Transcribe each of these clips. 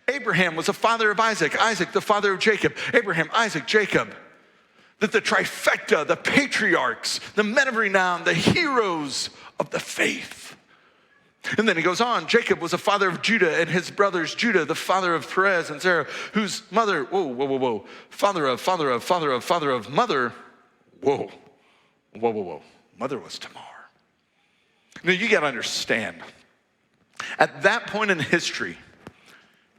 Abraham was the father of Isaac, Isaac the father of Jacob, Abraham, Isaac, Jacob. That the trifecta, the patriarchs, the men of renown, the heroes of the faith. And then he goes on, Jacob was the father of Judah and his brothers Judah, the father of Perez and Zerah, whose mother, father of mother, mother was Tamar. Now you got to understand, at that point in history,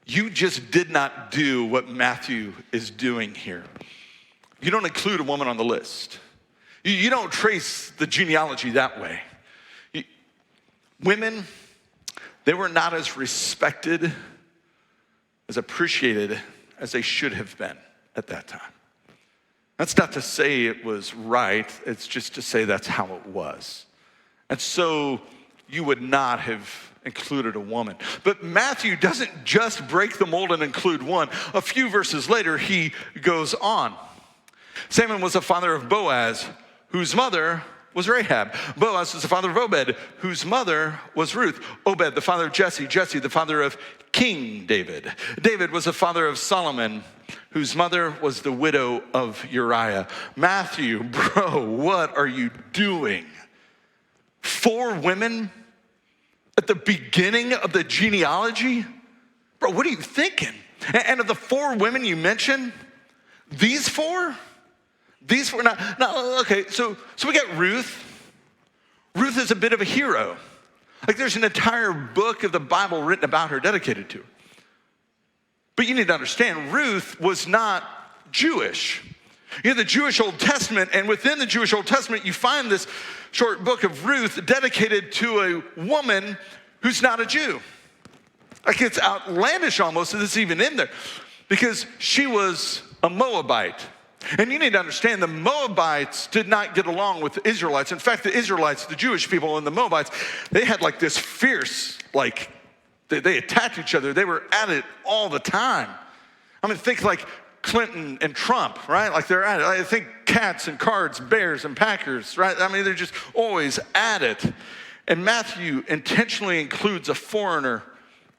you just did not do what Matthew is doing here. You don't include a woman on the list. You don't trace the genealogy that way. Women, they were not as respected, as appreciated as they should have been at that time. That's not to say it was right, it's just to say that's how it was. And so you would not have included a woman. But Matthew doesn't just break the mold and include one. A few verses later, he goes on. Salmon was the father of Boaz, whose mother was Rahab. Boaz was the father of Obed, whose mother was Ruth. Obed, the father of Jesse. Jesse, the father of King David. David was the father of Solomon, whose mother was the widow of Uriah. Matthew, bro, what are you doing? 4 women at the beginning of the genealogy? Bro, what are you thinking? And of the 4 women you mentioned, these 4? These 4, now, okay, so we got Ruth. Ruth is a bit of a hero. Like there's an entire book of the Bible written about her, dedicated to her. But you need to understand, Ruth was not Jewish. You have the Jewish Old Testament, and within the Jewish Old Testament, you find this short book of Ruth dedicated to a woman who's not a Jew. Like it's outlandish almost that it's even in there, because she was a Moabite. And you need to understand, the Moabites did not get along with the Israelites. In fact, the Israelites, the Jewish people and the Moabites, they had like this fierce, like, they attacked each other. They were at it all the time. I mean, think like Clinton and Trump, right? Like they're at it. I think cats and cards, bears and Packers, right? I mean, they're just always at it. And Matthew intentionally includes a foreigner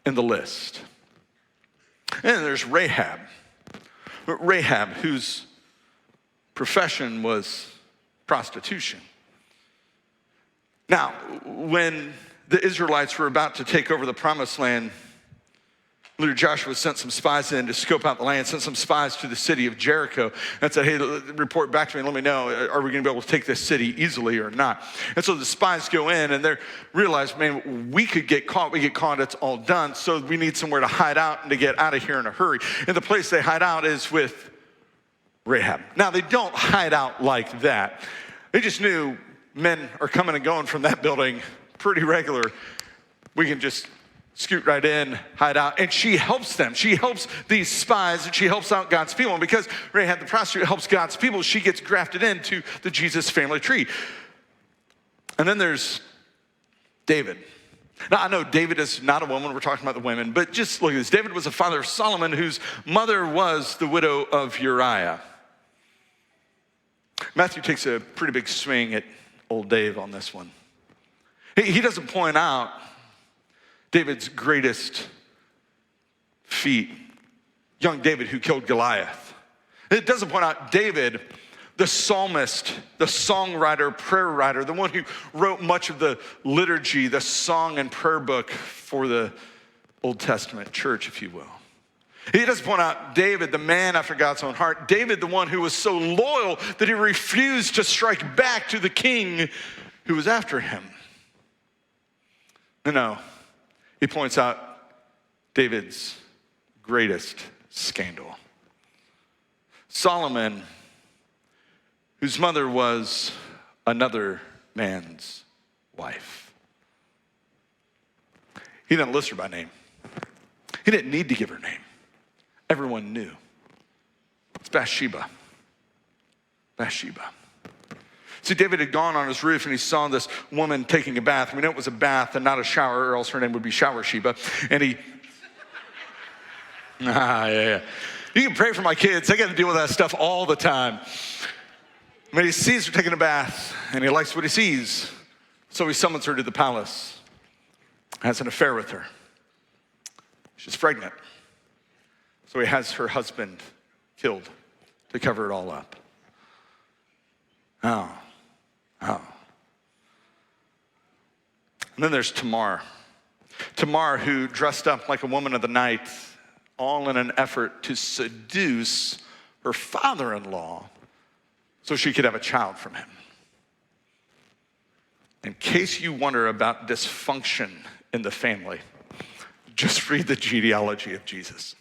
in the list. And then there's Rahab. Rahab, whose profession was prostitution. Now, when the Israelites were about to take over the promised land, leader Joshua sent some spies in to scope out the land, sent some spies to the city of Jericho and said, hey, report back to me and let me know, are we gonna be able to take this city easily or not? And so the spies go in and they realize, man, we could get caught, it's all done, so we need somewhere to hide out and to get out of here in a hurry. And the place they hide out is with Rahab. Now, they don't hide out like that. They just knew men are coming and going from that building pretty regular. We can just scoot right in, hide out. And she helps them. She helps these spies and she helps out God's people. And because Rahab the prostitute helps God's people, she gets grafted into the Jesus family tree. And then there's David. Now, I know David is not a woman. We're talking about the women. But just look at this. David was the father of Solomon, whose mother was the widow of Uriah. Matthew takes a pretty big swing at old Dave on this one. He doesn't point out David's greatest feat, young David who killed Goliath. It doesn't point out David, the psalmist, the songwriter, prayer writer, the one who wrote much of the liturgy, the song and prayer book for the Old Testament church, if you will. He doesn't point out David, the man after God's own heart. David, the one who was so loyal that he refused to strike back to the king who was after him. No, he points out David's greatest scandal. Solomon, whose mother was another man's wife. He didn't list her by name. He didn't need to give her name. Everyone knew. It's Bathsheba. Bathsheba. See, David had gone on his roof and he saw this woman taking a bath. We know it was a bath and not a shower, or else her name would be Shower Sheba. And he, yeah. You can pray for my kids. They got to deal with that stuff all the time. But he sees her taking a bath and he likes what he sees. So he summons her to the palace, has an affair with her. She's pregnant. So he has her husband killed to cover it all up. Oh. And then there's Tamar. Tamar, who dressed up like a woman of the night, all in an effort to seduce her father-in-law so she could have a child from him. In case you wonder about dysfunction in the family, just read the genealogy of Jesus.